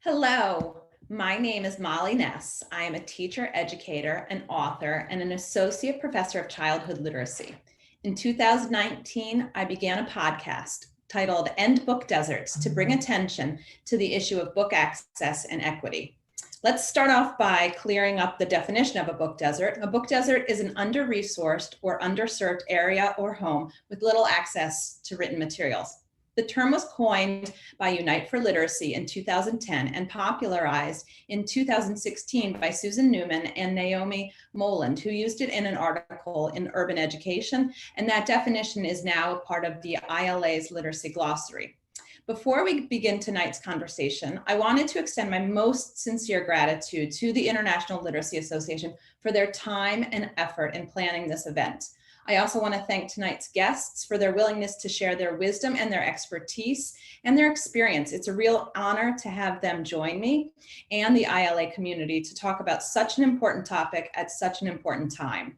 Hello, my name is Molly Ness. I am a teacher, educator, an author, and an associate professor of childhood literacy. In 2019, I began a podcast titled End Book Deserts to bring attention to the issue of book access and equity. Let's start off by clearing up the definition of a book desert. A book desert is an under-resourced or underserved area or home with little access to written materials. The term was coined by Unite for Literacy in 2010 and popularized in 2016 by Susan Neuman and Naomi Moland, who used it in an article in Urban Education, and that definition is now a part of the ILA's literacy glossary. Before we begin tonight's conversation, I wanted to extend my most sincere gratitude to the International Literacy Association for their time and effort in planning this event. I also want to thank tonight's guests for their willingness to share their wisdom and their expertise and their experience. It's a real honor to have them join me and the ILA community to talk about such an important topic at such an important time.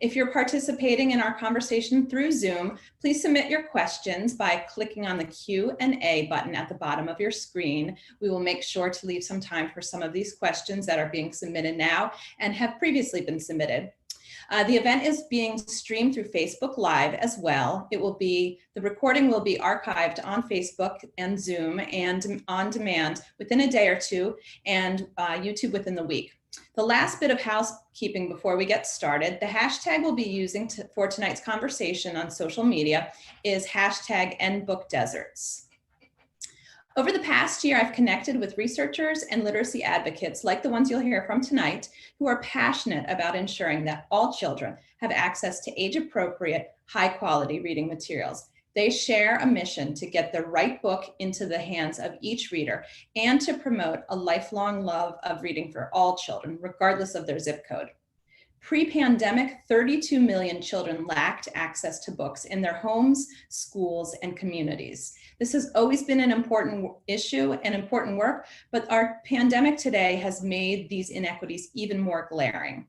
If you're participating in our conversation through Zoom, please submit your questions by clicking on the Q&A button at the bottom of your screen. We will make sure to leave some time for some of these questions that are being submitted now and have previously been submitted. The event is being streamed through Facebook Live as well. The recording will be archived on Facebook and Zoom and on demand within a day or two, and YouTube within the week. The last bit of housekeeping before we get started, the hashtag we'll be using for tonight's conversation on social media is #EndBookDeserts. Over the past year, I've connected with researchers and literacy advocates like the ones you'll hear from tonight, who are passionate about ensuring that all children have access to age-appropriate, high-quality reading materials. They share a mission to get the right book into the hands of each reader and to promote a lifelong love of reading for all children, regardless of their zip code. Pre-pandemic, 32 million children lacked access to books in their homes, schools, and communities. This has always been an important issue and important work, but our pandemic today has made these inequities even more glaring.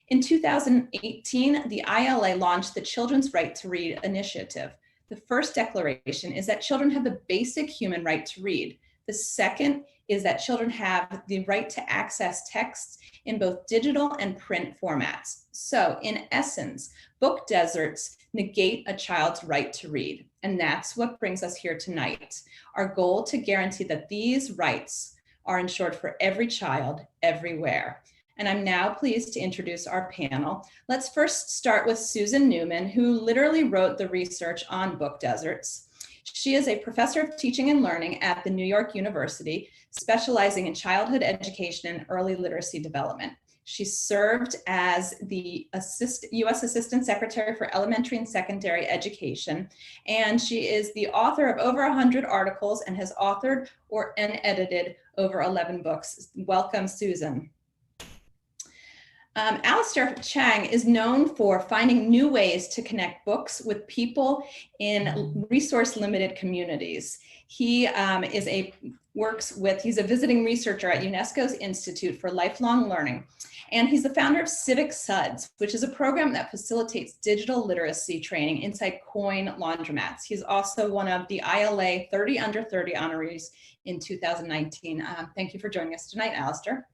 In 2018, the ILA launched the Children's Right to Read initiative. The first declaration is that children have the basic human right to read. The second is that children have the right to access texts in both digital and print formats. So in essence, book deserts negate a child's right to read. And that's what brings us here tonight. Our goal to guarantee that these rights are ensured for every child, everywhere. And I'm now pleased to introduce our panel. Let's first start with Susan Neuman, who literally wrote the research on book deserts. She is a professor of teaching and learning at the New York University, specializing in childhood education and early literacy development. She served as the U.S. Assistant Secretary for Elementary and Secondary Education, and she is the author of over 100 articles and has authored and edited over 11 books. Welcome, Susan. Allister Chang is known for finding new ways to connect books with people in resource-limited communities. He he's a visiting researcher at UNESCO's Institute for Lifelong Learning, and he's the founder of Civic Suds, which is a program that facilitates digital literacy training inside coin laundromats. He's also one of the ILA 30 Under 30 honorees in 2019. Thank you for joining us tonight, Alastair.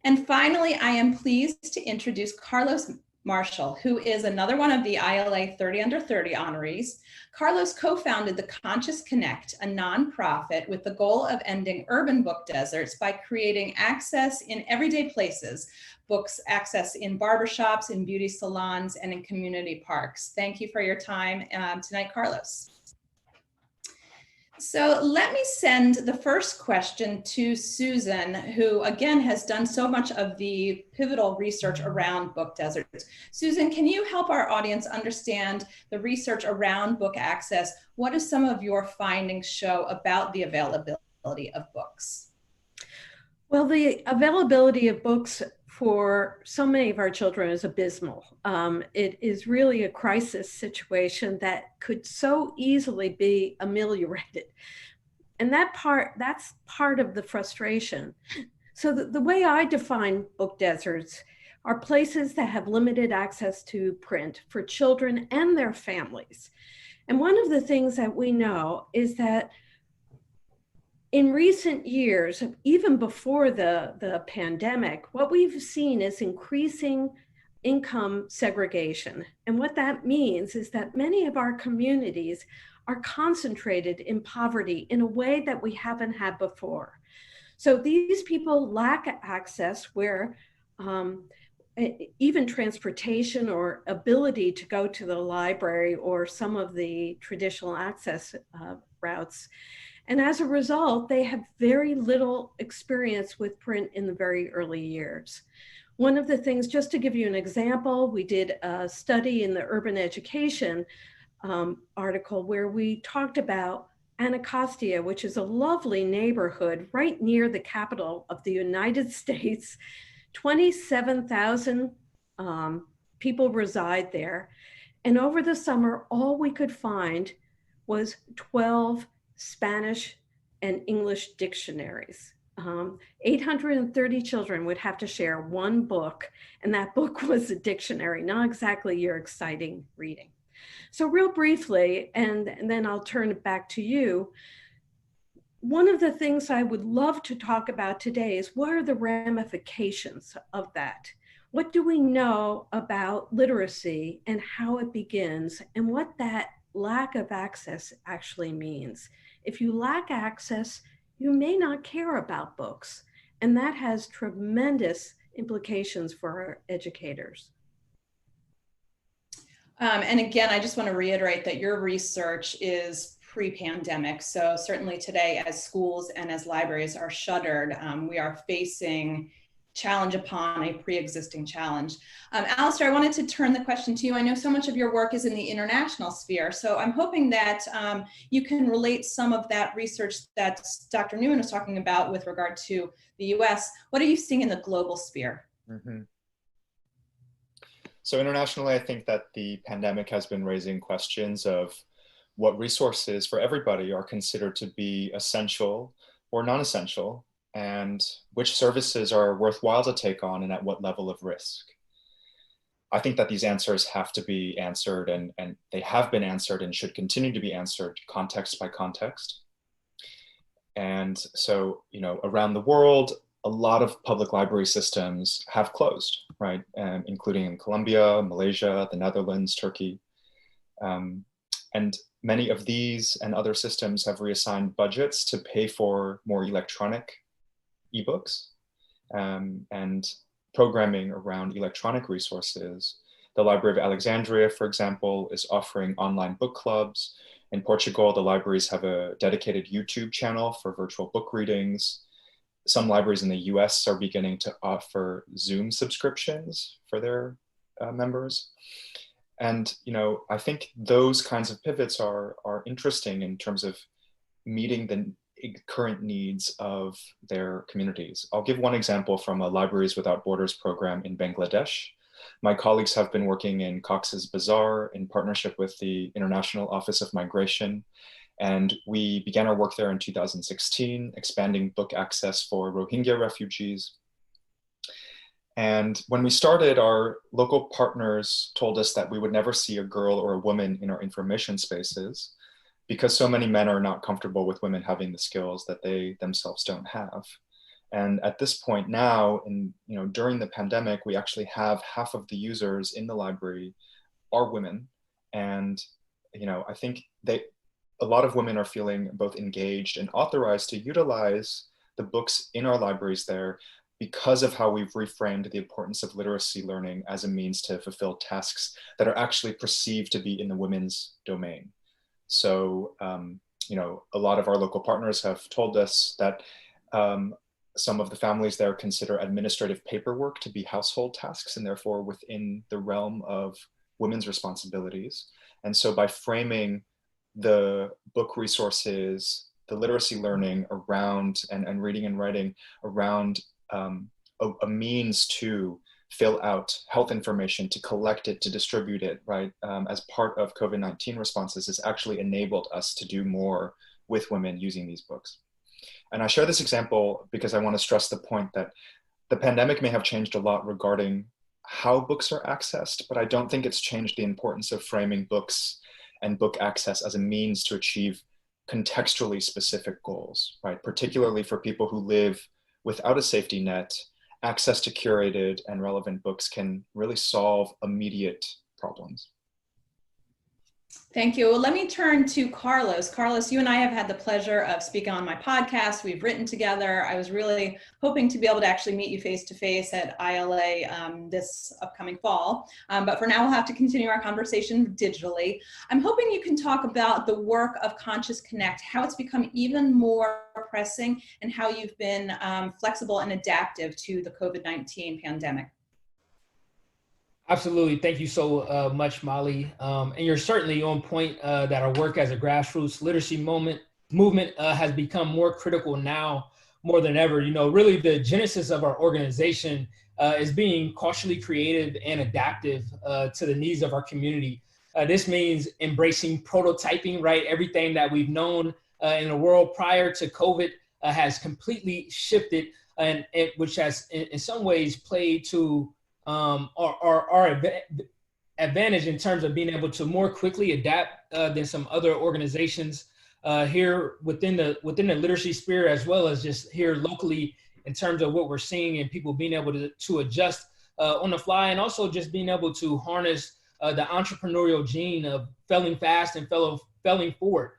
And finally, I am pleased to introduce Karlos Marshall, who is another one of the ILA 30 Under 30 honorees. Karlos co-founded the Conscious Connect, a nonprofit with the goal of ending urban book deserts by creating access in everyday places, books access in barbershops, in beauty salons, and in community parks. Thank you for your time tonight, Karlos. So let me send the first question to Susan, who again has done so much of the pivotal research around book deserts. Susan, can you help our audience understand the research around book access? What do some of your findings show about the availability of books? Well, the availability of books for so many of our children is abysmal. It is really a crisis situation that could so easily be ameliorated. And that's part of the frustration. So the way I define book deserts are places that have limited access to print for children and their families. And one of the things that we know is that In recent years, even before the pandemic, what we've seen is increasing income segregation. And what that means is that many of our communities are concentrated in poverty in a way that we haven't had before. So these people lack access where even transportation or ability to go to the library or some of the traditional access routes. And as a result, they have very little experience with print in the very early years. One of the things, just to give you an example, we did a study in the urban education article where we talked about Anacostia, which is a lovely neighborhood right near the capital of the United States. 27,000 people reside there. And over the summer, all we could find was 12 Spanish and English dictionaries. 830 children would have to share one book, and that book was a dictionary, not exactly your exciting reading. So real briefly, and then I'll turn it back to you, one of the things I would love to talk about today is what are the ramifications of that? What do we know about literacy and how it begins and what that lack of access actually means? If you lack access, you may not care about books, and that has tremendous implications for our educators. And again, I just want to reiterate that your research is pre-pandemic. So certainly today, as schools and as libraries are shuttered, we are facing challenge upon a pre-existing challenge. Alastair, I wanted to turn the question to you. I know so much of your work is in the international sphere, so I'm hoping that you can relate some of that research that Dr. Neuman was talking about with regard to the US. What are you seeing in the global sphere? Mm-hmm. So internationally, I think that the pandemic has been raising questions of what resources for everybody are considered to be essential or non-essential, and which services are worthwhile to take on and at what level of risk. I think that these answers have to be answered, and they have been answered and should continue to be answered context by context. And so, you know, around the world, a lot of public library systems have closed, right? Including in Colombia, Malaysia, the Netherlands, Turkey. And many of these and other systems have reassigned budgets to pay for more electronic ebooks and programming around electronic resources. The Library of Alexandria, for example, is offering online book clubs. In Portugal, the libraries have a dedicated YouTube channel for virtual book readings. Some libraries in the US are beginning to offer Zoom subscriptions for their members. And, you know, I think those kinds of pivots are interesting in terms of meeting the current needs of their communities. I'll give one example from a Libraries Without Borders program in Bangladesh. My colleagues have been working in Cox's Bazar in partnership with the International Office of Migration. And we began our work there in 2016, expanding book access for Rohingya refugees. And when we started, our local partners told us that we would never see a girl or a woman in our information spaces because so many men are not comfortable with women having the skills that they themselves don't have. And at this point now, during the pandemic, we actually have half of the users in the library are women. And, I think a lot of women are feeling both engaged and authorized to utilize the books in our libraries there because of how we've reframed the importance of literacy learning as a means to fulfill tasks that are actually perceived to be in the women's domain. So, a lot of our local partners have told us that some of the families there consider administrative paperwork to be household tasks and therefore within the realm of women's responsibilities. And so by framing the book resources, the literacy learning around and reading and writing around a means to fill out health information, to collect it, to distribute it, right, as part of COVID-19 responses has actually enabled us to do more with women using these books. And I share this example because I want to stress the point that the pandemic may have changed a lot regarding how books are accessed, but I don't think it's changed the importance of framing books and book access as a means to achieve contextually specific goals, right? Particularly for people who live without a safety net, access to curated and relevant books can really solve immediate problems. Thank you. Well, let me turn to Karlos. Karlos, you and I have had the pleasure of speaking on my podcast. We've written together. I was really hoping to be able to actually meet you face to face at ILA this upcoming fall. But for now, we'll have to continue our conversation digitally. I'm hoping you can talk about the work of Conscious Connect, how it's become even more pressing, and how you've been flexible and adaptive to the COVID-19 pandemic. Absolutely. Thank you so much, Molly. And you're certainly on point that our work as a grassroots literacy movement has become more critical now more than ever. You know, really the genesis of our organization is being cautiously creative and adaptive to the needs of our community. This means embracing prototyping, right? Everything that we've known in the world prior to COVID has completely shifted, and which has in some ways played to our advantage in terms of being able to more quickly adapt than some other organizations here within the literacy sphere, as well as just here locally in terms of what we're seeing and people being able to adjust on the fly, and also just being able to harness the entrepreneurial gene of failing fast and failing forward.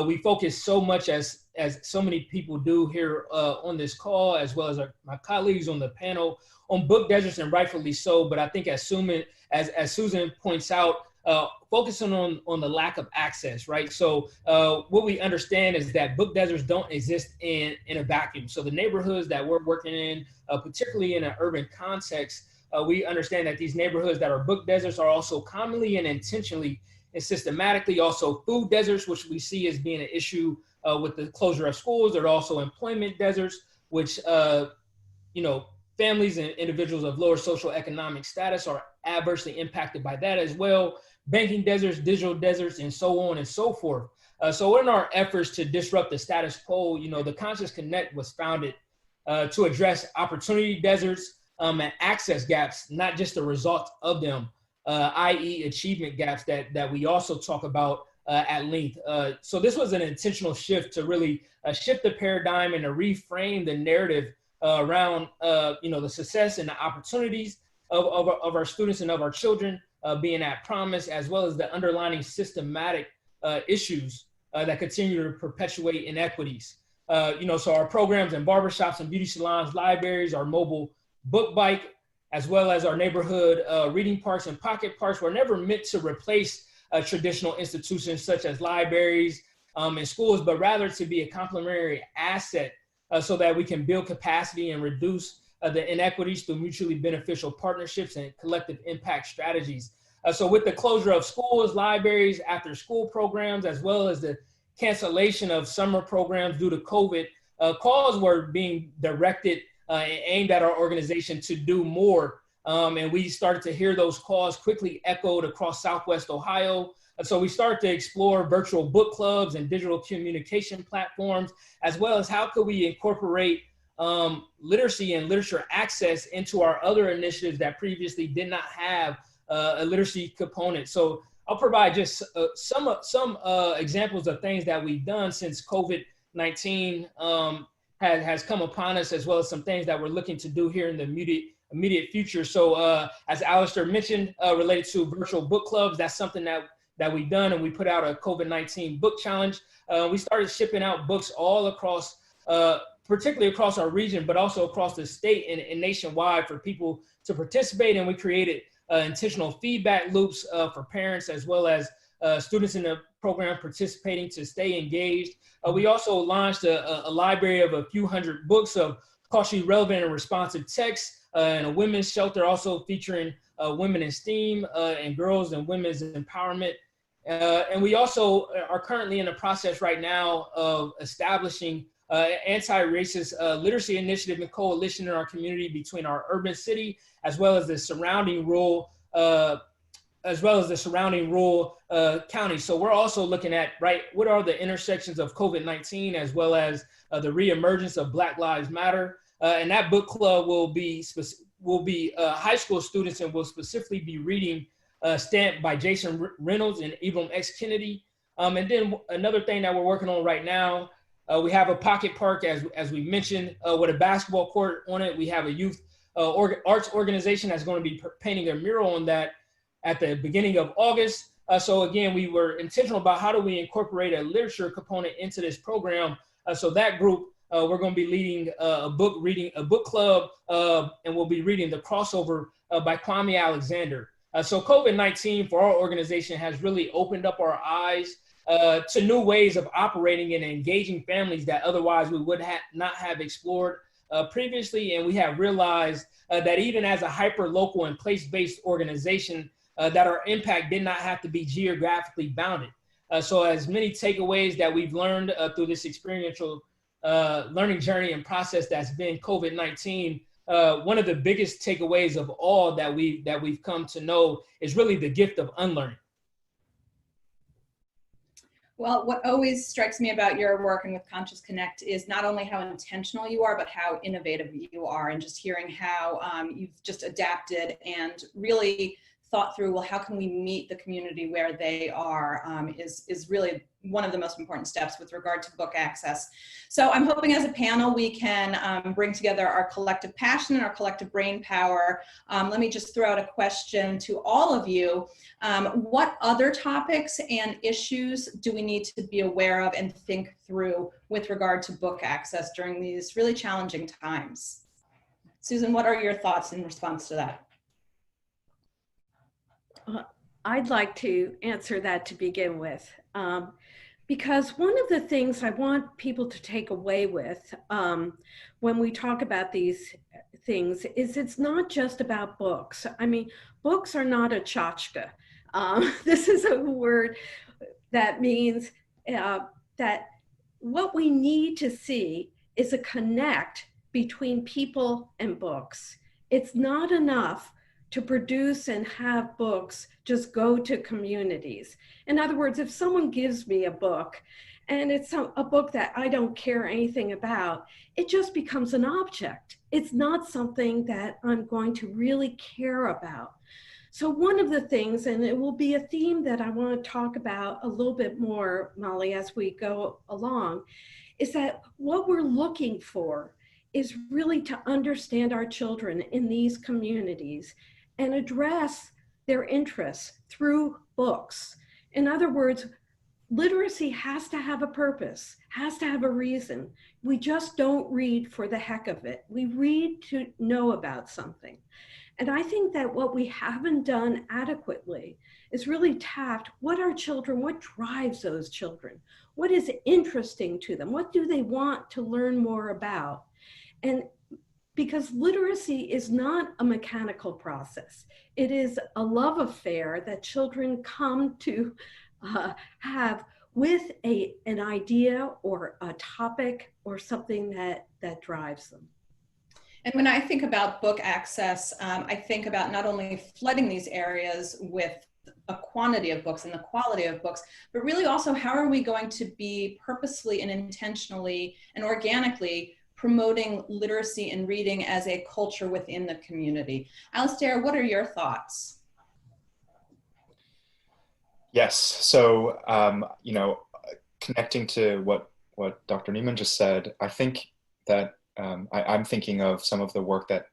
We focus so much as so many people do here on this call, as well as my colleagues on the panel, on book deserts, and rightfully so. But I think as Susan points out, focusing on the lack of access, right? So what we understand is that book deserts don't exist in a vacuum. So the neighborhoods that we're working in, particularly in an urban context, we understand that these neighborhoods that are book deserts are also commonly and intentionally and systematically also food deserts, which we see as being an issue with the closure of schools. There are also employment deserts, which families and individuals of lower social economic status are adversely impacted by that as well. Banking deserts, digital deserts, and so on and so forth. So in our efforts to disrupt the status quo, the Conscious Connect was founded to address opportunity deserts and access gaps, not just the result of them, i.e. achievement gaps that we also talk about at length. So this was an intentional shift to really shift the paradigm and to reframe the narrative around the success and the opportunities of our students and of our children being at promise, as well as the underlying systematic issues that continue to perpetuate inequities. So our programs in barbershops and beauty salons, libraries, our mobile book bike, as well as our neighborhood reading parks and pocket parks, were never meant to replace traditional institutions such as libraries and schools, but rather to be a complementary asset so that we can build capacity and reduce the inequities through mutually beneficial partnerships and collective impact strategies. So with the closure of schools, libraries, after school programs, as well as the cancellation of summer programs due to COVID, calls were being directed and aimed at our organization to do more. And we started to hear those calls quickly echoed across Southwest Ohio. And so we started to explore virtual book clubs and digital communication platforms, as well as how could we incorporate literacy and literature access into our other initiatives that previously did not have a literacy component. So I'll provide just some examples of things that we've done since COVID-19 has come upon us, as well as some things that we're looking to do here in the immediate future. So as Alastair mentioned, related to virtual book clubs, that's something that we've done, and we put out a COVID-19 book challenge. We started shipping out books all across, particularly across our region, but also across the state and nationwide for people to participate. And we created intentional feedback loops for parents, as well as students in the program participating to stay engaged. We also launched a library of a few hundred books of culturally relevant and responsive texts, and a women's shelter also featuring women in STEAM and girls and women's empowerment. And we also are currently in the process right now of establishing anti-racist literacy initiative and coalition in our community between our urban city as well as the surrounding rural counties. So we're also looking at, what are the intersections of COVID-19 as well as the reemergence of Black Lives Matter. And that book club will be high school students and will specifically be reading Stamped by Jason Reynolds and Ibram X. Kennedy. And then another thing that we're working on right now, we have a pocket park, as we mentioned, with a basketball court on it. We have a youth arts organization that's going to be painting a mural on that at the beginning of August. So again, we were intentional about how do we incorporate a literature component into this program. So that group, we're going to be leading a book club, and we'll be reading The Crossover by Kwame Alexander. So COVID-19 for our organization has really opened up our eyes to new ways of operating and engaging families that otherwise we would not have explored previously. And we have realized that even as a hyper-local and place-based organization, that our impact did not have to be geographically bounded. So as many takeaways that we've learned through this experiential learning journey and process that's been COVID-19, one of the biggest takeaways of all that we've come to know is really the gift of unlearning. Well, what always strikes me about your work and with Conscious Connect is not only how intentional you are, but how innovative you are, and just hearing how you've just adapted and really thought through, well, how can we meet the community where they are, is really one of the most important steps with regard to book access. So I'm hoping as a panel we can bring together our collective passion and our collective brain power. Let me just throw out a question to all of you. What other topics and issues do we need to be aware of and think through with regard to book access during these really challenging times? Susan, what are your thoughts in response to that? I'd like to answer that to begin with, because one of the things I want people to take away with when we talk about these things is it's not just about books. I mean, books are not a tchotchke. This is a word that means that what we need to see is a connect between people and books. It's not enough to produce and have books just go to communities. In other words, if someone gives me a book and it's a book that I don't care anything about, it just becomes an object. It's not something that I'm going to really care about. So one of the things, and it will be a theme that I want to talk about a little bit more, Molly, as we go along, is that what we're looking for is really to understand our children in these communities and address their interests through books. In other words, literacy has to have a purpose, has to have a reason. We just don't read for the heck of it. We read to know about something. And I think that what we haven't done adequately is really tapped what drives those children? What is interesting to them? What do they want to learn more about? And because literacy is not a mechanical process. It is a love affair that children come to have with an idea or a topic or something that drives them. And when I think about book access, I think about not only flooding these areas with a quantity of books and the quality of books, but really also how are we going to be purposefully and intentionally and organically promoting literacy and reading as a culture within the community. Alastair, what are your thoughts? Yes, so, connecting to what Dr. Neuman just said, I think that I'm thinking of some of the work that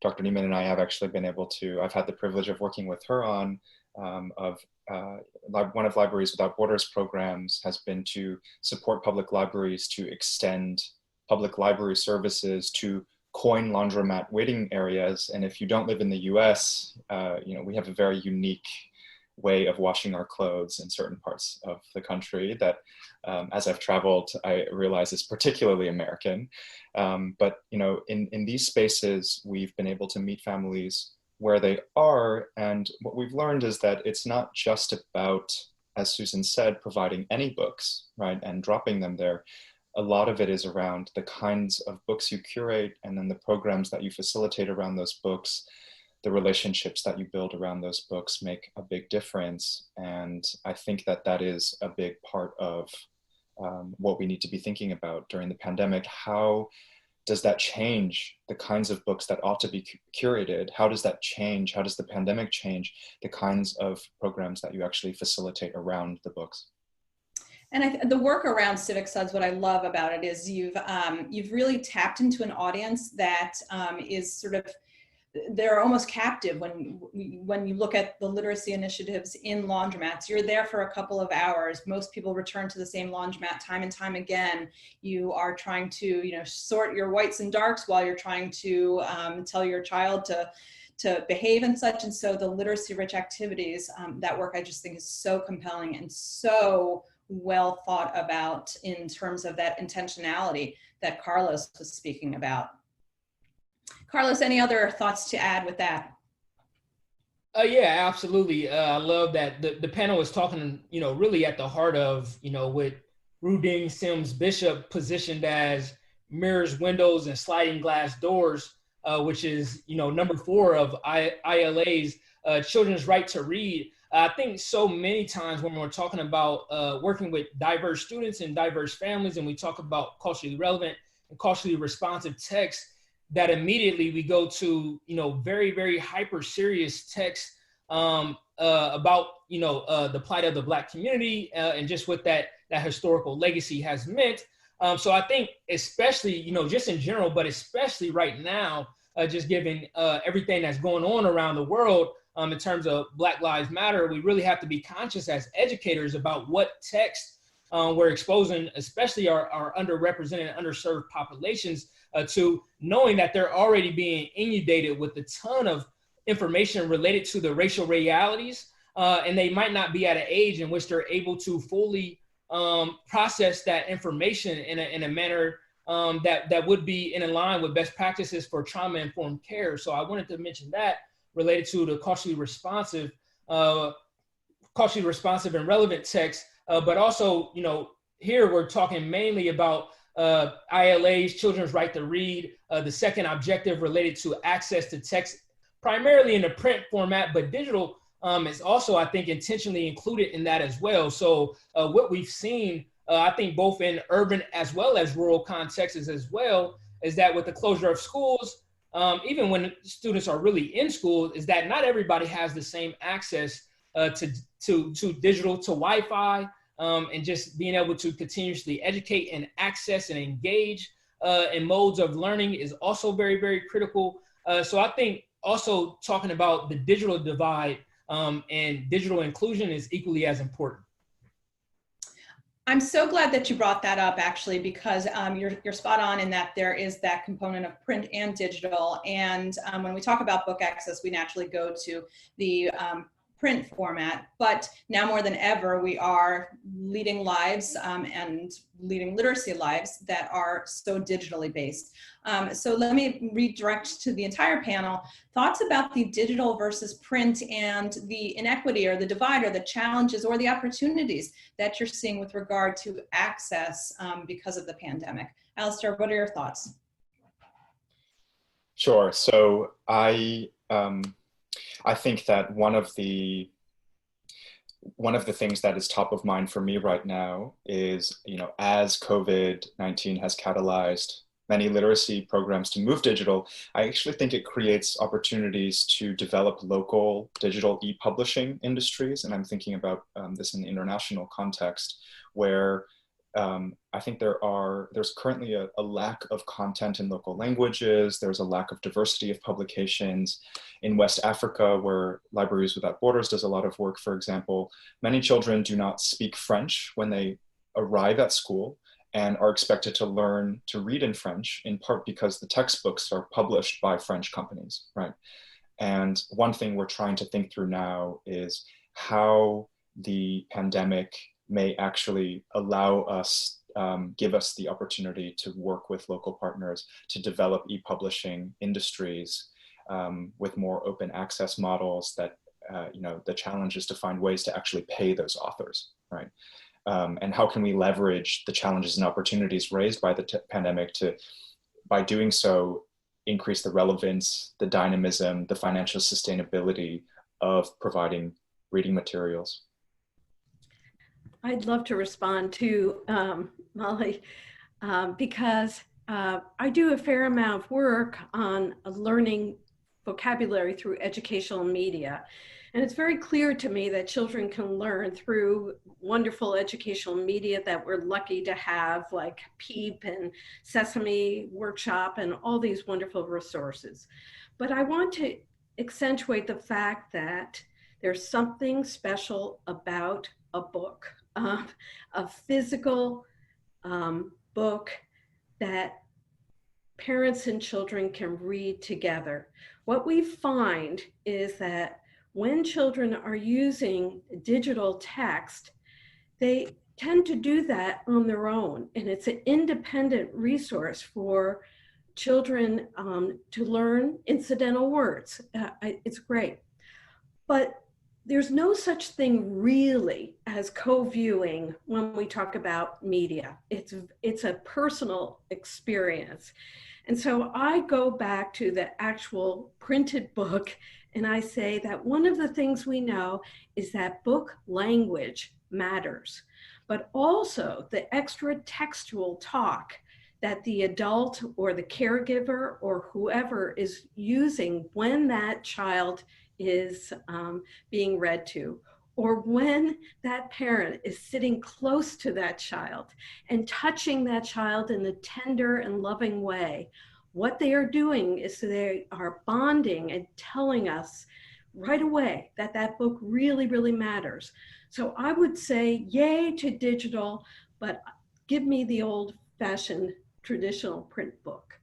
Dr. Neuman and I have actually been able to, I've had the privilege of working with her on, one of Libraries Without Borders programs has been to support public libraries to extend public library services to coin laundromat waiting areas. And if you don't live in the US, we have a very unique way of washing our clothes in certain parts of the country that, as I've traveled, I realize is particularly American. But in these spaces, we've been able to meet families where they are. And what we've learned is that it's not just about, as Susan said, providing any books, right, and dropping them there. A lot of it is around the kinds of books you curate and then the programs that you facilitate around those books. The relationships that you build around those books make a big difference. And I think that that is a big part of what we need to be thinking about during the pandemic. How does that change the kinds of books that ought to be curated? How does that change? How does the pandemic change the kinds of programs that you actually facilitate around the books? And the work around civic studies, what I love about it is you've really tapped into an audience that is sort of, they're almost captive when you look at the literacy initiatives in laundromats. You're there for a couple of hours. Most people return to the same laundromat time and time again. You are trying to, sort your whites and darks while you're trying to tell your child to behave and such. And so the literacy rich activities, that work I just think is so compelling and so well thought about in terms of that intentionality that Karlos was speaking about. Karlos, any other thoughts to add with that? Yeah, absolutely. I love that the panel is talking, really at the heart of, what Ruding Sims Bishop positioned as mirrors, windows, and sliding glass doors, which is, number 4 of ILA's Children's Right to Read. I think so many times when we're talking about working with diverse students and diverse families, and we talk about culturally relevant and culturally responsive text, that immediately we go to, very, very hyper serious text about, the plight of the Black community and just what that historical legacy has meant. So I think especially, just in general, but especially right now, just given everything that's going on around the world in terms of Black Lives Matter, we really have to be conscious as educators about what text we're exposing, especially our underrepresented and underserved populations to, knowing that they're already being inundated with a ton of information related to the racial realities, and they might not be at an age in which they're able to fully process that information in a manner that would be in line with best practices for trauma-informed care. So I wanted to mention that related to the culturally responsive and relevant text, but also, here we're talking mainly about ILA's Children's Right to Read, the second objective related to access to text, primarily in the print format, but digital is also, I think, intentionally included in that as well. So what we've seen, I think, both in urban as well as rural contexts as well, is that with the closure of schools, even when students are really in school, is that not everybody has the same access to digital, to Wi-Fi, and just being able to continuously educate and access and engage in modes of learning is also very, very critical. So I think also talking about the digital divide and digital inclusion is equally as important. I'm so glad that you brought that up, actually, because you're spot on in that there is that component of print and digital. And when we talk about book access, we naturally go to the print format, but now more than ever, we are leading lives and leading literacy lives that are so digitally based. So let me redirect to the entire panel. Thoughts about the digital versus print and the inequity or the divide or the challenges or the opportunities that you're seeing with regard to access because of the pandemic. Alastair, what are your thoughts? Sure. So I think that one of the things that is top of mind for me right now is, as COVID-19 has catalyzed many literacy programs to move digital, I actually think it creates opportunities to develop local digital e-publishing industries. And I'm thinking about this in the international context, where I think there's currently a lack of content in local languages. There's a lack of diversity of publications. In West Africa, where Libraries Without Borders does a lot of work, for example, many children do not speak French when they arrive at school and are expected to learn to read in French, in part because the textbooks are published by French companies, right? And one thing we're trying to think through now is how the pandemic may actually allow us, give us the opportunity to work with local partners to develop e-publishing industries with more open access models that, the challenge is to find ways to actually pay those authors, right? And how can we leverage the challenges and opportunities raised by the pandemic to, by doing so, increase the relevance, the dynamism, the financial sustainability of providing reading materials? I'd love to respond to Molly, because I do a fair amount of work on learning vocabulary through educational media. And it's very clear to me that children can learn through wonderful educational media that we're lucky to have, like PEEP and Sesame Workshop and all these wonderful resources. But I want to accentuate the fact that there's something special about a book, a physical book that parents and children can read together. What we find is that when children are using digital text, they tend to do that on their own. And it's an independent resource for children to learn incidental words. It's great. But there's no such thing really as co-viewing when we talk about media. It's a personal experience. And so I go back to the actual printed book and I say that one of the things we know is that book language matters, but also the extra textual talk that the adult or the caregiver or whoever is using when that child is being read to, or when that parent is sitting close to that child and touching that child in a tender and loving way. What they are doing is they are bonding and telling us right away that that book really, really matters. So I would say yay to digital, but give me the old-fashioned traditional print book.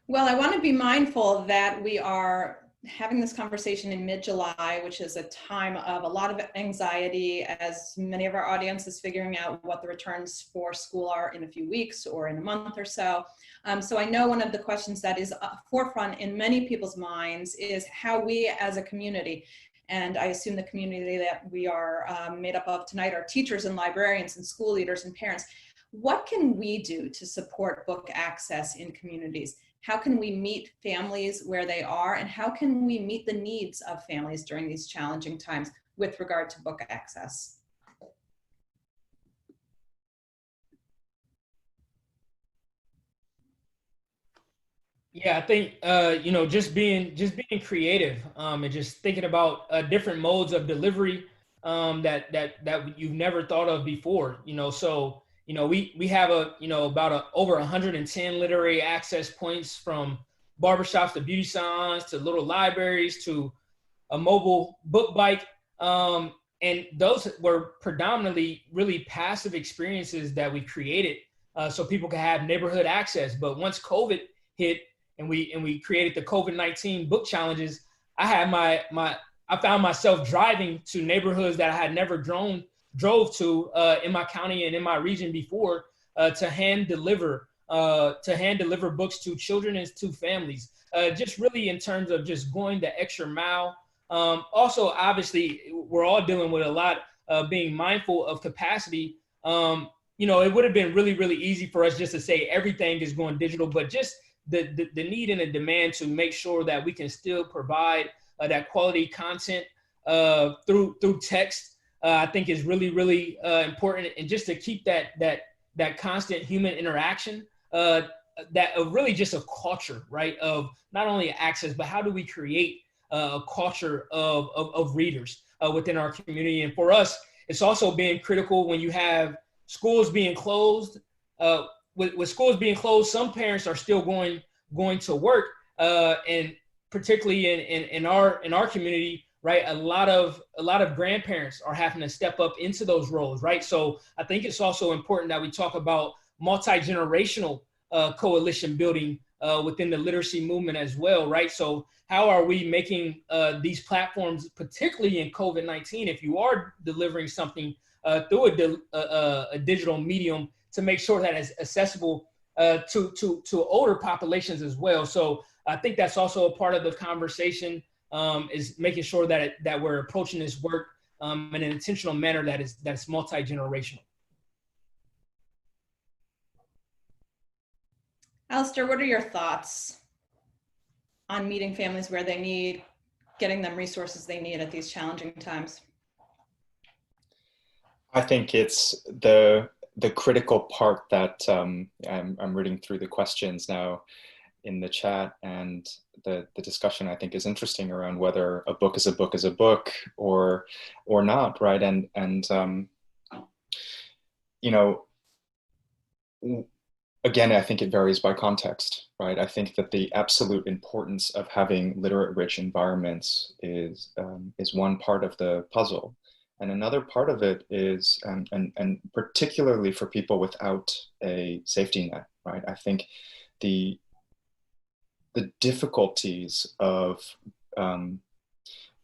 Well, I want to be mindful that we are having this conversation in mid-July, which is a time of a lot of anxiety as many of our audience is figuring out what the returns for school are in a few weeks or in a month or so. So I know one of the questions that is forefront in many people's minds is how we as a community, and I assume the community that we are made up of tonight are teachers and librarians and school leaders and parents. What can we do to support book access in communities? How can we meet families where they are, and how can we meet the needs of families during these challenging times with regard to book access? Yeah, I think you know, just being creative and just thinking about different modes of delivery that you've never thought of before. You know, so you know we have over 110 literary access points, from barbershops to beauty salons to little libraries to a mobile book bike. And those were predominantly really passive experiences that we created so people could have neighborhood access. But once COVID hit and we created the COVID-19 book challenges, I found myself driving to neighborhoods that I had never drove to in my county and in my region before to hand deliver books to children and to families. Just really in terms of just going the extra mile. Also, obviously, we're all dealing with a lot of being mindful of capacity. You know, it would have been really, really easy for us just to say everything is going digital, but just the need and the demand to make sure that we can still provide that quality content through text, I think is really, really important. And just to keep that constant human interaction, that really just a culture, right, of not only access, but how do we create a culture of readers within our community. And for us, it's also been critical when you have schools being closed. With schools being closed, some parents are still going to work, and particularly in our community, right? A lot of grandparents are having to step up into those roles, right? So I think it's also important that we talk about multi-generational coalition building within the literacy movement as well, right? So how are we making these platforms, particularly in COVID-19, if you are delivering something through a digital medium, to make sure that it's accessible to older populations as well. So I think that's also a part of the conversation, is making sure that we're approaching this work in an intentional manner that's multi-generational. Alastair, what are your thoughts on meeting families where they need, getting them resources they need at these challenging times? I think it's the critical part that I'm reading through the questions now in the chat, and the discussion I think is interesting around whether a book is a book is a book or not, right? And you know, again, I think it varies by context, right? I think that the absolute importance of having literate-rich environments is one part of the puzzle. And another part of it is, and particularly for people without a safety net, right? I think the difficulties of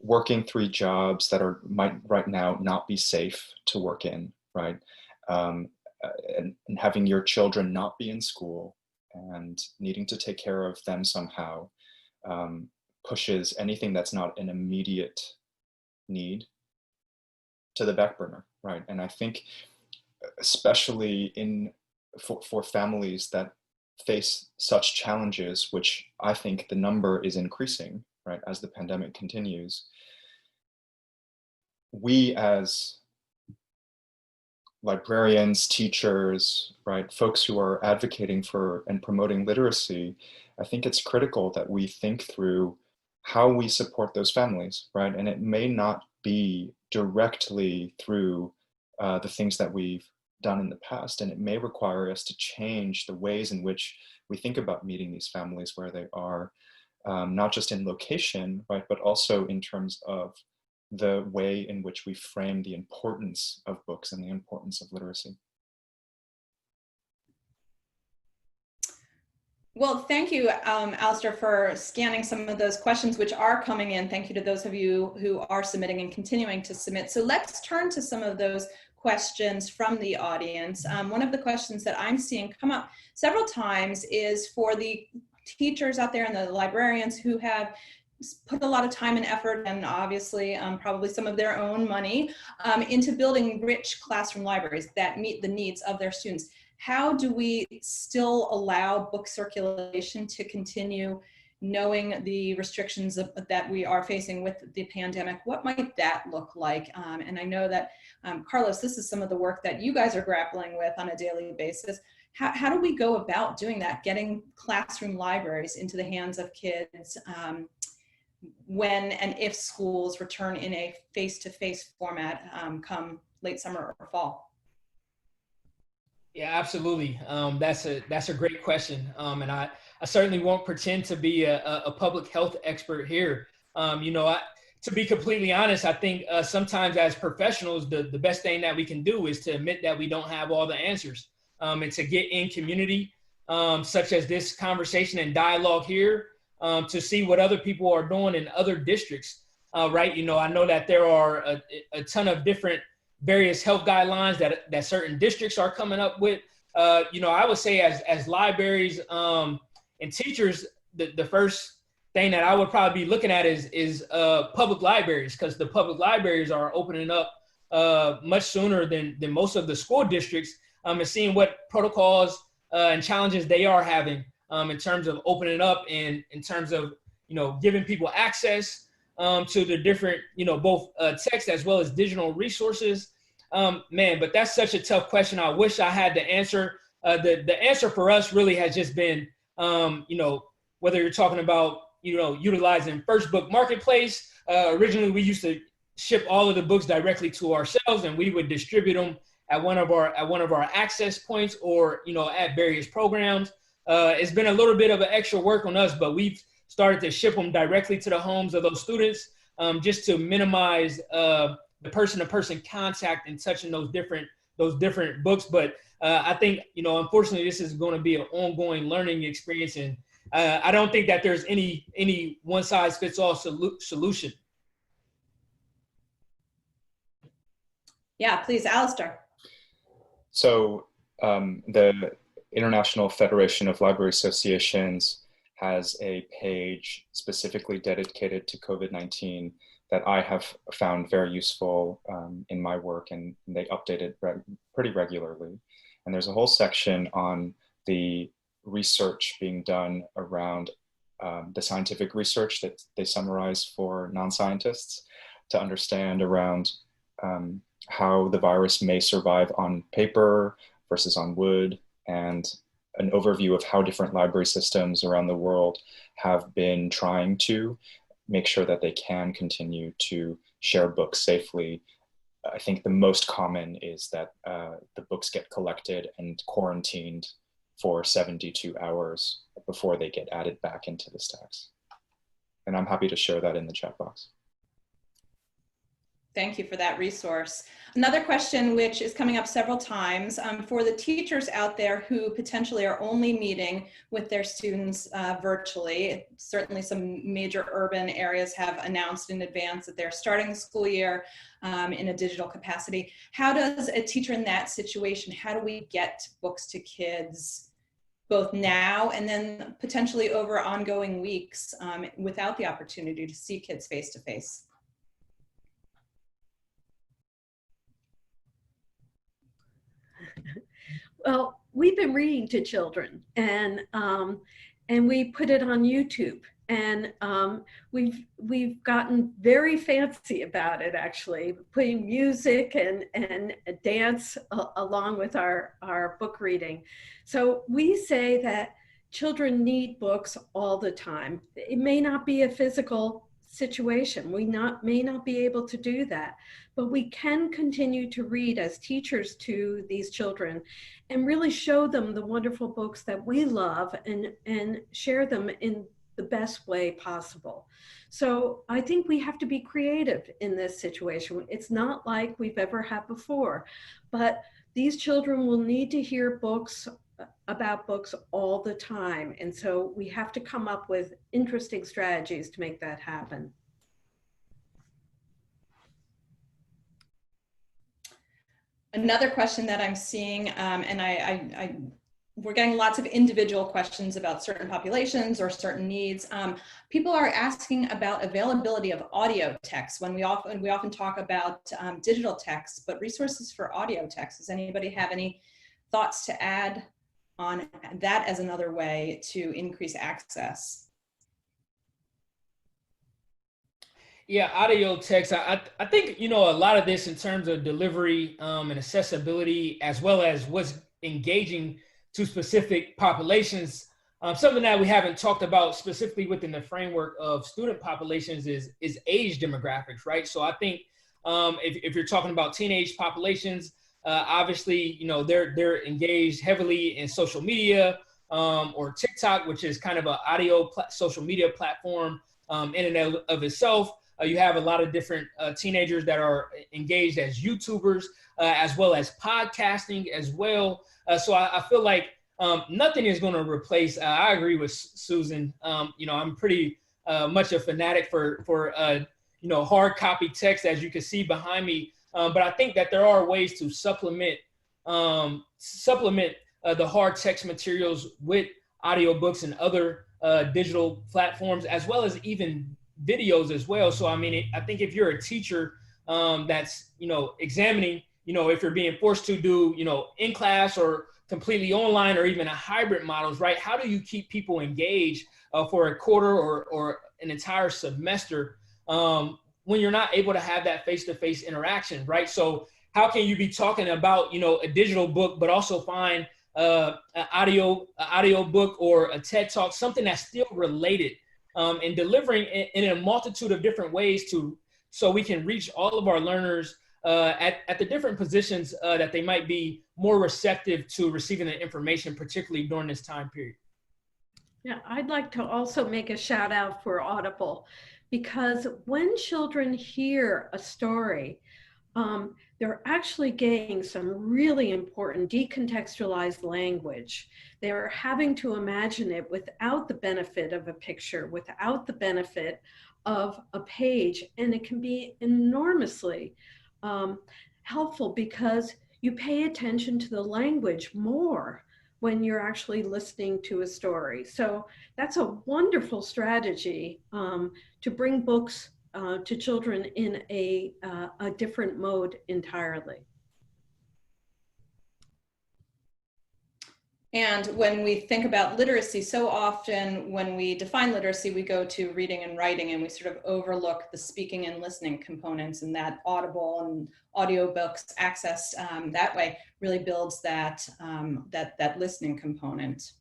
working 3 jobs that might right now not be safe to work in, right? And having your children not be in school and needing to take care of them somehow pushes anything that's not an immediate need to the back burner, right? And I think especially for families that face such challenges, which I think the number is increasing, right, as the pandemic continues, we as librarians, teachers, right, folks who are advocating for and promoting literacy, I think it's critical that we think through how we support those families, right? And it may not be directly through the things that we've done in the past, and it may require us to change the ways in which we think about meeting these families where they are, not just in location, right, but also in terms of the way in which we frame the importance of books and the importance of literacy. Well, thank you, Alastair, for scanning some of those questions which are coming in. Thank you to those of you who are submitting and continuing to submit. So let's turn to some of those questions from the audience. One of the questions that I'm seeing come up several times is for the teachers out there and the librarians who have put a lot of time and effort, and obviously probably some of their own money into building rich classroom libraries that meet the needs of their students. How do we still allow book circulation to continue, knowing the restrictions that we are facing with the pandemic? What might that look like? And I know that, Karlos, this is some of the work that you guys are grappling with on a daily basis. How do we go about doing that, getting classroom libraries into the hands of kids when and if schools return in a face-to-face format come late summer or fall? Yeah, absolutely. That's a great question. And I certainly won't pretend to be a public health expert here. To be completely honest, I think sometimes as professionals, the best thing that we can do is to admit that we don't have all the answers, and to get in community, such as this conversation and dialogue here, to see what other people are doing in other districts, right? I know that there are a ton of different various health guidelines that certain districts are coming up with. I would say as libraries and teachers, the first thing that I would probably be looking at is public libraries, because the public libraries are opening up much sooner than most of the school districts, and seeing what protocols and challenges they are having in terms of opening up and in terms of, giving people access to the different, both text as well as digital resources. But that's such a tough question. I wish I had the answer. The answer for us really has just been, whether you're talking about, utilizing First Book Marketplace. Originally, we used to ship all of the books directly to ourselves, and we would distribute them at one of our access points or, at various programs. It's been a little bit of an extra work on us, but we've started to ship them directly to the homes of those students, just to minimize the person-to-person contact and touching those different books. But I think, unfortunately, this is going to be an ongoing learning experience, and I don't think that there's any one-size-fits-all solution. Yeah, please, Alastair. So the International Federation of Library Associations has a page specifically dedicated to COVID-19 that I have found very useful in my work, and they update it pretty regularly. And there's a whole section on the research being done around the scientific research that they summarize for non-scientists to understand around how the virus may survive on paper versus on wood, and an overview of how different library systems around the world have been trying to make sure that they can continue to share books safely. I think the most common is that the books get collected and quarantined for 72 hours before they get added back into the stacks. And I'm happy to share that in the chat box. Thank you for that resource. Another question, which is coming up several times, for the teachers out there who potentially are only meeting with their students virtually. Certainly some major urban areas have announced in advance that they're starting the school year in a digital capacity. How does a teacher in that situation, how do we get books to kids both now and then potentially over ongoing weeks without the opportunity to see kids face to face? Well, we've been reading to children, and we put it on YouTube, and we've gotten very fancy about it, actually, putting music and dance along with our book reading. So we say that children need books all the time. It may not be a physical situation. We may not be able to do that, but we can continue to read as teachers to these children and really show them the wonderful books that we love and share them in the best way possible. So I think we have to be creative in this situation. It's not like we've ever had before, but these children will need to hear books about books all the time. And so we have to come up with interesting strategies to make that happen. Another question that I'm seeing, and we're getting lots of individual questions about certain populations or certain needs. People are asking about availability of audio text when we often talk about digital text, but resources for audio text. Does anybody have any thoughts to add on that as another way to increase access? Yeah, audio text. I think, a lot of this in terms of delivery and accessibility, as well as what's engaging to specific populations. Something that we haven't talked about specifically within the framework of student populations is age demographics, right? So I think if you're talking about teenage populations, obviously, they're engaged heavily in social media or TikTok, which is kind of an audio social media platform in and of itself. You have a lot of different teenagers that are engaged as YouTubers, as well as podcasting as well. So I feel like nothing is going to replace. I agree with Susan. I'm pretty much a fanatic for hard copy text, as you can see behind me. But I think that there are ways to supplement the hard text materials with audiobooks and other digital platforms, as well as even videos as well. So I mean, I think if you're a teacher that's examining, if you're being forced to do in class or completely online or even a hybrid models, right? How do you keep people engaged for a quarter or an entire semester when you're not able to have that face-to-face interaction, right? So how can you be talking about a digital book, but also find an audio book or a TED Talk, something that's still related, and delivering in a multitude of different ways so we can reach all of our learners at the different positions that they might be more receptive to receiving the information, particularly during this time period. Yeah, I'd like to also make a shout out for Audible, because when children hear a story, they're actually getting some really important decontextualized language. They're having to imagine it without the benefit of a picture, without the benefit of a page. And it can be enormously helpful because you pay attention to the language more when you're actually listening to a story. So that's a wonderful strategy to bring books to children in a different mode entirely. And when we think about literacy, so often when we define literacy, we go to reading and writing, and we sort of overlook the speaking and listening components, and that Audible and audiobooks access that way really builds that listening component.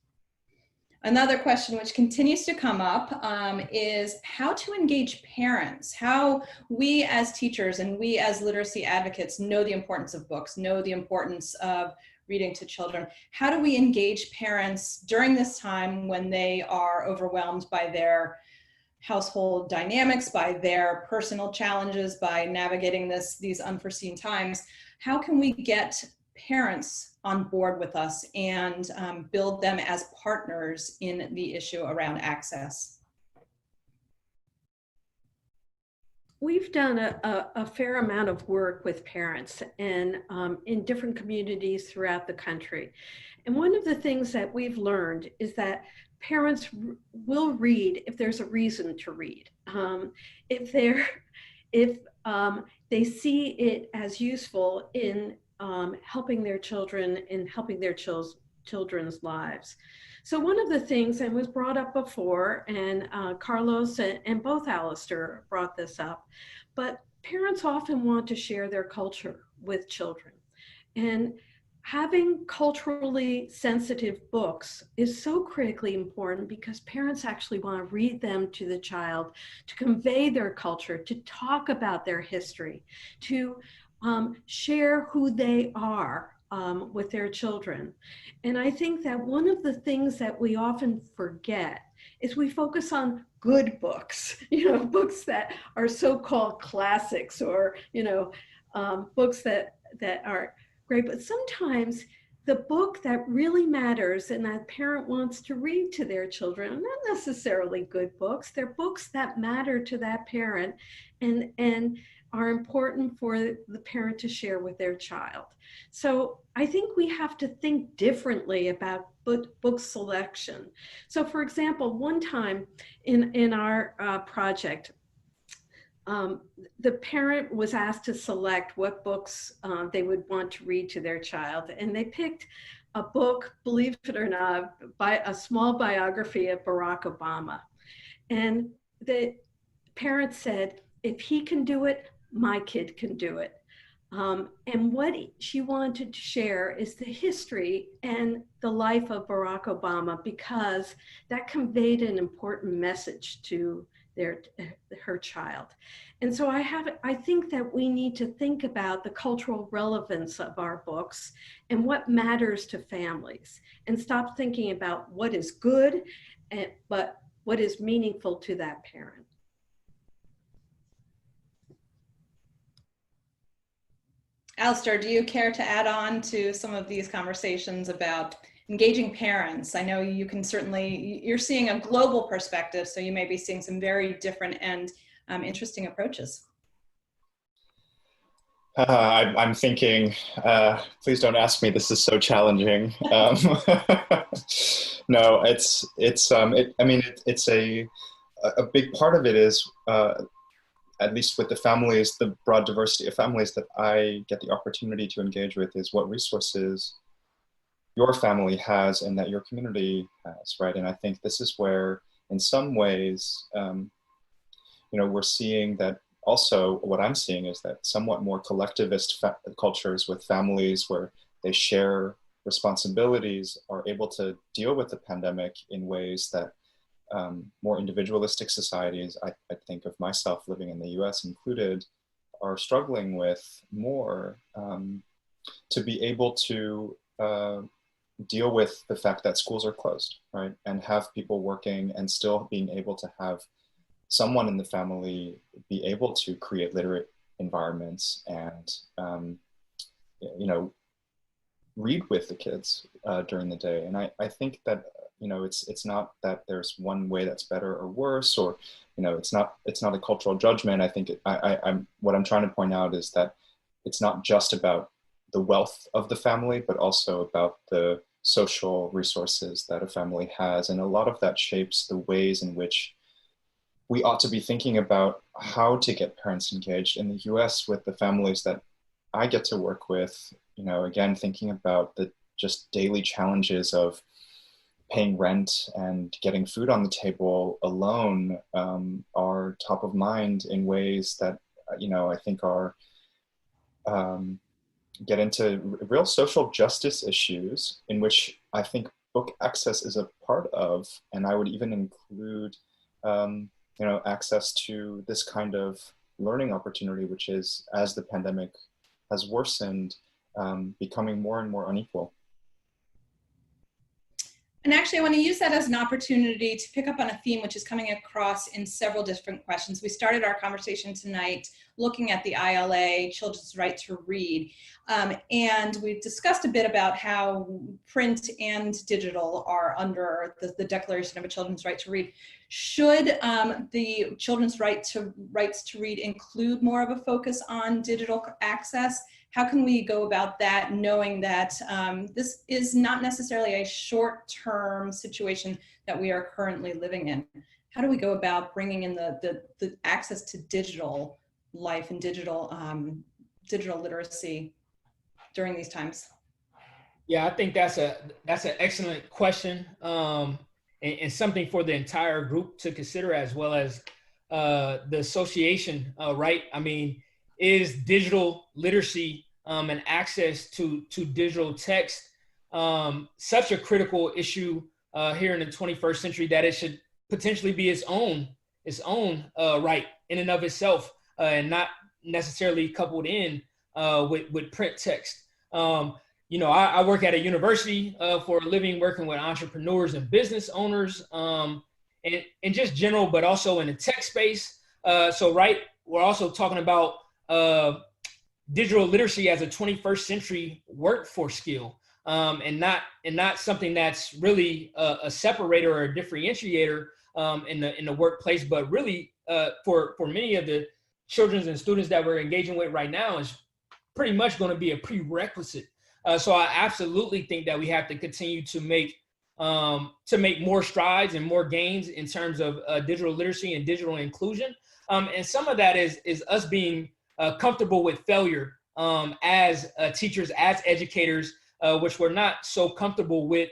Another question which continues to come up is how to engage parents, how we as teachers and we as literacy advocates know the importance of books, know the importance of reading to children. How do we engage parents during this time when they are overwhelmed by their household dynamics, by their personal challenges, by navigating these unforeseen times? How can we get parents on board with us and build them as partners in the issue around access? We've done a fair amount of work with parents and in different communities throughout the country. And one of the things that we've learned is that parents will read if there's a reason to read. If they see it as useful in helping their children and helping their children's lives. So one of the things that was brought up before, and Karlos and both Alastair brought this up, but parents often want to share their culture with children. And having culturally sensitive books is so critically important because parents actually want to read them to the child, to convey their culture, to talk about their history, to share who they are with their children. And I think that one of the things that we often forget is we focus on good books, books that are so-called classics, or, books that are great. But sometimes the book that really matters and that parent wants to read to their children are not necessarily good books. They're books that matter to that parent and are important for the parent to share with their child. So I think we have to think differently about book selection. So for example, one time in our project, the parent was asked to select what books they would want to read to their child. And they picked a book, believe it or not, by a small biography of Barack Obama. And the parent said, if he can do it, my kid can do it. And what she wanted to share is the history and the life of Barack Obama, because that conveyed an important message to her child. And so I think that we need to think about the cultural relevance of our books and what matters to families, and stop thinking about what is good, but what is meaningful to that parent. Alastair, do you care to add on to some of these conversations about engaging parents? I know you can you're seeing a global perspective, so you may be seeing some very different and interesting approaches. I'm thinking, please don't ask me, this is so challenging. No, it's a big part of it is, at least with the families, the broad diversity of families that I get the opportunity to engage with, is what resources your family has and that your community has, right? And I think this is where, in some ways, we're seeing that. Also, what I'm seeing is that somewhat more collectivist cultures with families where they share responsibilities are able to deal with the pandemic in ways that more individualistic societies, I think of myself living in the US included, are struggling with more, to be able to deal with the fact that schools are closed, right? And have people working and still being able to have someone in the family be able to create literate environments and, read with the kids during the day. And I think that, it's not that there's one way that's better or worse, or, it's not a cultural judgment. I think what I'm trying to point out is that it's not just about the wealth of the family, but also about the social resources that a family has. And a lot of that shapes the ways in which we ought to be thinking about how to get parents engaged. In the US, with the families that I get to work with, again, thinking about the just daily challenges of paying rent and getting food on the table alone are top of mind in ways that, I think are get into real social justice issues, in which I think book access is a part of, and I would even include, access to this kind of learning opportunity, which is, as the pandemic has worsened, becoming more and more unequal. And actually, I want to use that as an opportunity to pick up on a theme which is coming across in several different questions. We started our conversation tonight looking at the ILA, children's right to read, and we discussed a bit about how print and digital are under the Declaration of a Children's Right to Read. Should the children's rights to read include more of a focus on digital access? How can we go about that, knowing that this is not necessarily a short-term situation that we are currently living in? How do we go about bringing in the access to digital life and digital literacy during these times? Yeah, I think that's an excellent question, and something for the entire group to consider, as well as the association, right? I mean, is digital literacy and access to digital text such a critical issue here in the 21st century that it should potentially be its own right in and of itself, and not necessarily coupled in with print text. I work at a university for a living, working with entrepreneurs and business owners, and just general, but also in the tech space. We're also talking about digital literacy as a 21st century workforce skill, and not something that's really a separator or a differentiator in the workplace, but really for many of the children and students that we're engaging with right now is pretty much going to be a prerequisite. So I absolutely think that we have to continue to make more strides and more gains in terms of digital literacy and digital inclusion. And some of that is us being comfortable with failure as teachers, as educators, which we're not so comfortable with,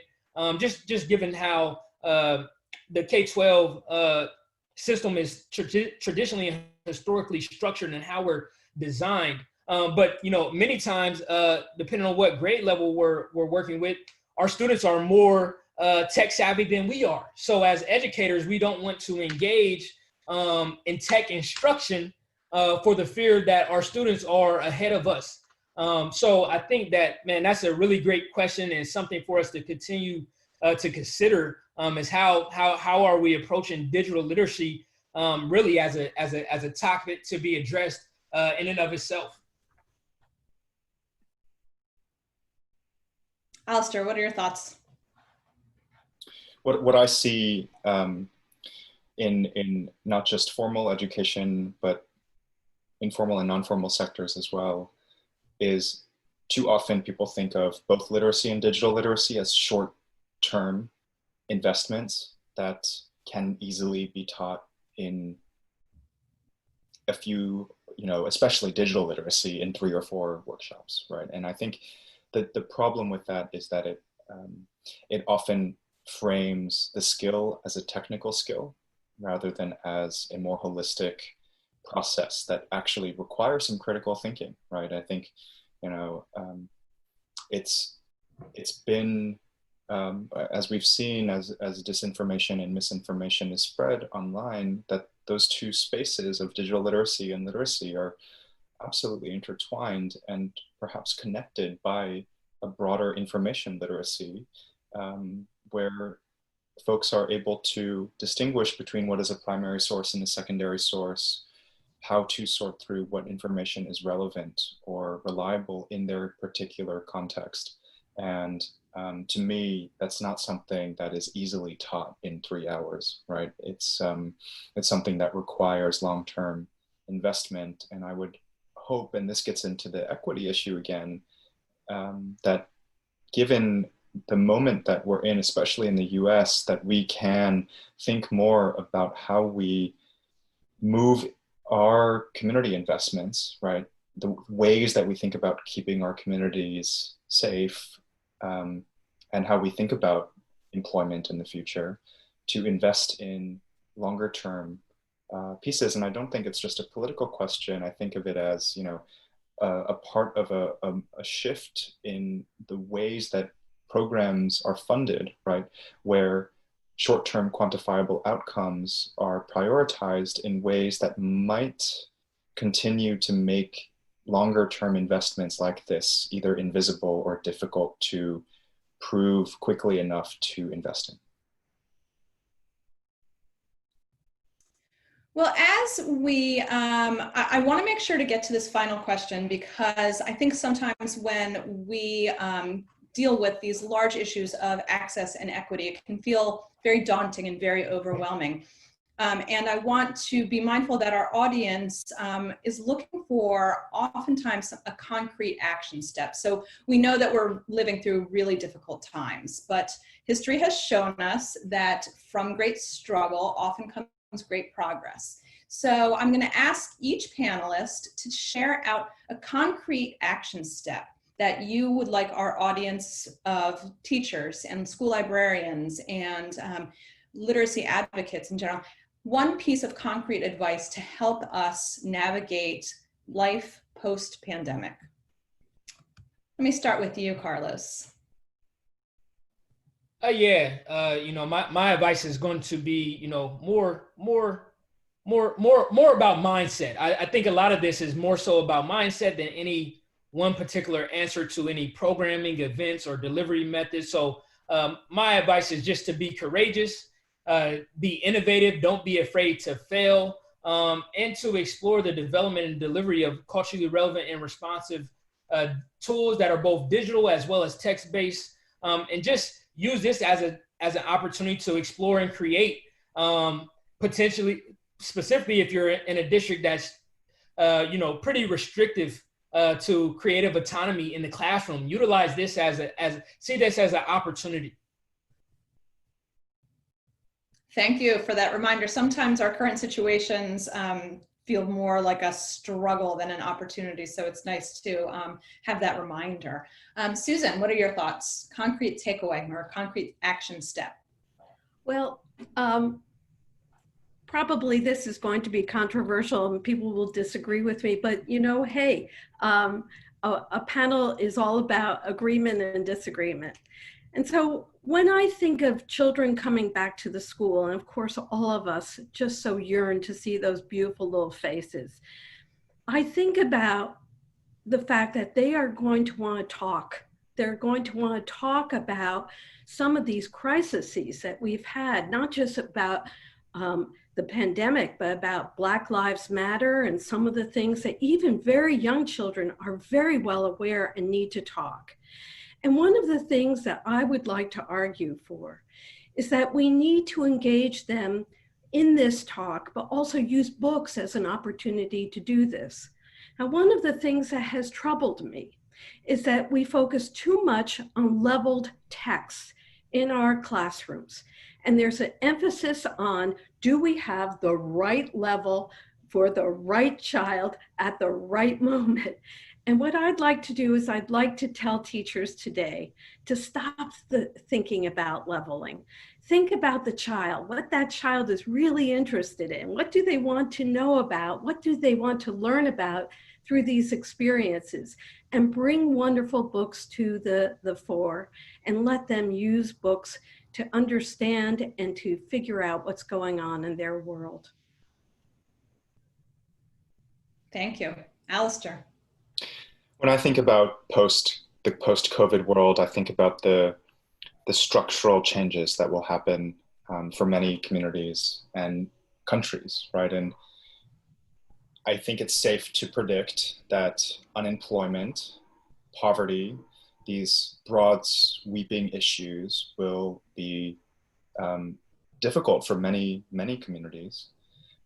just given how the K-12 system is traditionally and historically structured and how we're designed. But many times, depending on what grade level we're working with, our students are more tech savvy than we are. So as educators, we don't want to engage in tech instruction for the fear that our students are ahead of us. So I think that, man, that's a really great question, and something for us to continue to consider is how are we approaching digital literacy really as a topic to be addressed in and of itself. Alastair, what are your thoughts? What I see in not just formal education, but informal and non-formal sectors as well, is too often people think of both literacy and digital literacy as short-term investments that can easily be taught in a few, especially digital literacy, in 3 or 4 workshops, right? And I think that the problem with that is that it often frames the skill as a technical skill rather than as a more holistic process that actually requires some critical thinking, right? I think, it's been, as we've seen, as disinformation and misinformation is spread online, that those two spaces of digital literacy and literacy are absolutely intertwined and perhaps connected by a broader information literacy, where folks are able to distinguish between what is a primary source and a secondary source, how to sort through what information is relevant or reliable in their particular context. And to me, that's not something that is easily taught in 3 hours, right? It's something that requires long-term investment. And I would hope, and this gets into the equity issue again, that given the moment that we're in, especially in the US, that we can think more about how we move our community investments, right? The ways that we think about keeping our communities safe, and how we think about employment in the future, to invest in longer term pieces. And I don't think it's just a political question. I think of it as, a part of a shift in the ways that programs are funded, right? Where short-term quantifiable outcomes are prioritized in ways that might continue to make longer-term investments like this either invisible or difficult to prove quickly enough to invest in. Well, as we, I want to make sure to get to this final question, because I think sometimes when we deal with these large issues of access and equity, it can feel very daunting and very overwhelming. And I want to be mindful that our audience is looking for oftentimes a concrete action step. So we know that we're living through really difficult times, but history has shown us that from great struggle often comes great progress. So I'm going to ask each panelist to share out a concrete action step that you would like our audience of teachers and school librarians and literacy advocates in general, one piece of concrete advice to help us navigate life post-pandemic. Let me start with you, Karlos. My advice is going to be, more about mindset. I think a lot of this is more so about mindset than any one particular answer to any programming, events, or delivery methods. So my advice is just to be courageous, be innovative, don't be afraid to fail, and to explore the development and delivery of culturally relevant and responsive tools that are both digital as well as text-based, and just use this as an opportunity to explore and create, potentially, specifically if you're in a district that's pretty restrictive to creative autonomy in the classroom. Utilize this see this as an opportunity. Thank you for that reminder. Sometimes our current situations feel more like a struggle than an opportunity. So it's nice to have that reminder. Susan, what are your thoughts? Concrete takeaway or concrete action step? Well, probably this is going to be controversial and people will disagree with me, but hey, a panel is all about agreement and disagreement. And so when I think of children coming back to the school, and of course all of us just so yearn to see those beautiful little faces, I think about the fact that they are going to want to talk. They're going to want to talk about some of these crises that we've had, not just about the pandemic, but about Black Lives Matter and some of the things that even very young children are very well aware and need to talk. And one of the things that I would like to argue for is that we need to engage them in this talk, but also use books as an opportunity to do this. Now, one of the things that has troubled me is that we focus too much on leveled text in our classrooms. And there's an emphasis on, do we have the right level for the right child at the right moment? And what I'd like to do is I'd like to tell teachers today to stop thinking about leveling. Think about the child, what that child is really interested in. What do they want to know about? What do they want to learn about through these experiences? And bring wonderful books to the fore and let them use books to understand and to figure out what's going on in their world. Thank you. Alastair. When I think about the post-COVID world, I think about the structural changes that will happen for many communities and countries, right? And I think it's safe to predict that unemployment, poverty, these broad sweeping issues will be difficult for many, many communities.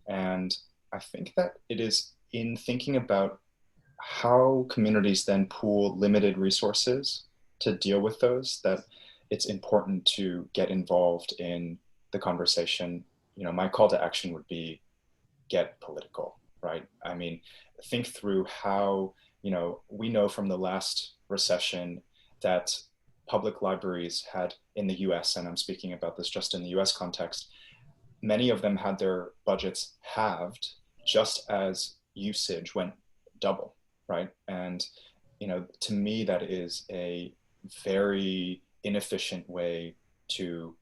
And I think that it is in thinking about how communities then pool limited resources to deal with those that it's important to get involved in the conversation. My call to action would be get political, right? I mean, think through how, we know from the last recession that public libraries had in the US, and I'm speaking about this just in the US context, many of them had their budgets halved just as usage went double, right? And, you know, to me, that is a very inefficient way to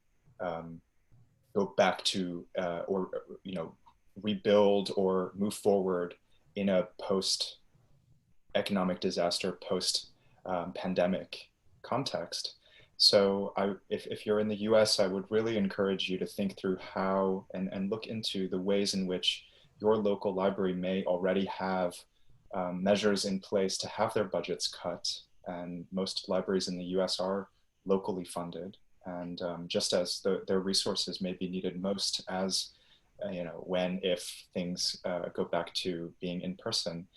go back to or, you know, rebuild or move forward in a post-economic disaster, post-pandemic context. So if you're in the US, I would really encourage you to think through how and look into the ways in which your local library may already have measures in place to have their budgets cut. And most libraries in the US are locally funded. And just as their resources may be needed most as, you know, if things go back to being in person.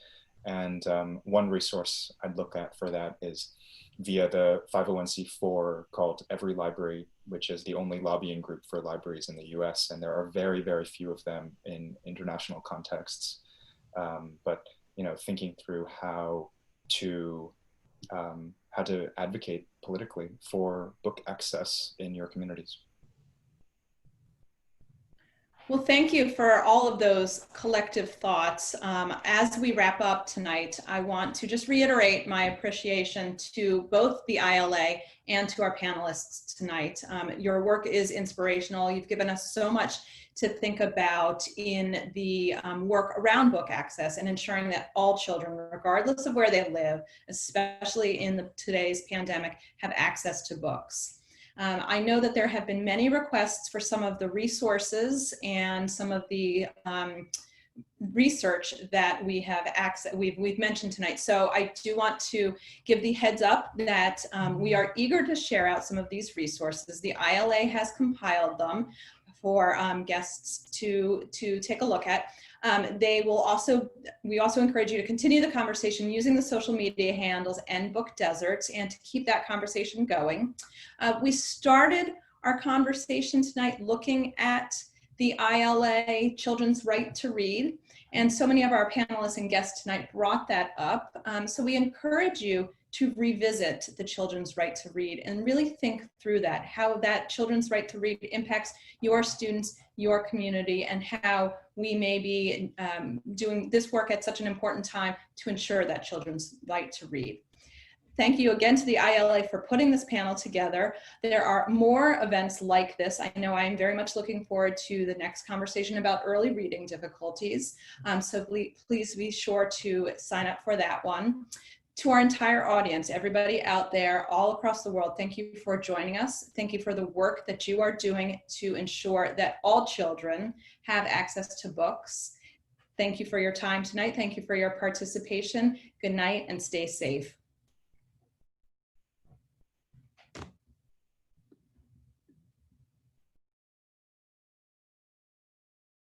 And one resource I'd look at for that is via the 501c4 called Every Library, which is the only lobbying group for libraries in the US. And there are very, very few of them in international contexts. But, you know, thinking through how to advocate politically for book access in your communities. Well, thank you for all of those collective thoughts. As we wrap up tonight, I want to just reiterate my appreciation to both the ILA and to our panelists tonight. Your work is inspirational. You've given us so much to think about in the work around book access and ensuring that all children, regardless of where they live, especially in today's pandemic, have access to books. I know that there have been many requests for some of the resources and some of the research that we have we've mentioned tonight. So I do want to give the heads up that we are eager to share out some of these resources. The ILA has compiled them for guests to take a look at. We also encourage you to continue the conversation using the social media handles and Book Deserts and to keep that conversation going. We started our conversation tonight looking at the ILA Children's Right to Read, and so many of our panelists and guests tonight brought that up. So we encourage you to revisit the Children's Right to Read and really think through that, how that Children's Right to Read impacts your students, your community, and how we may be doing this work at such an important time to ensure that children's right to read. Thank you again to the ILA for putting this panel together. There are more events like this. I know I am very much looking forward to the next conversation about early reading difficulties. So please be sure to sign up for that one. To our entire audience, everybody out there all across the world, thank you for joining us. Thank you for the work that you are doing to ensure that all children have access to books. Thank you for your time tonight. Thank you for your participation. Good night and stay safe.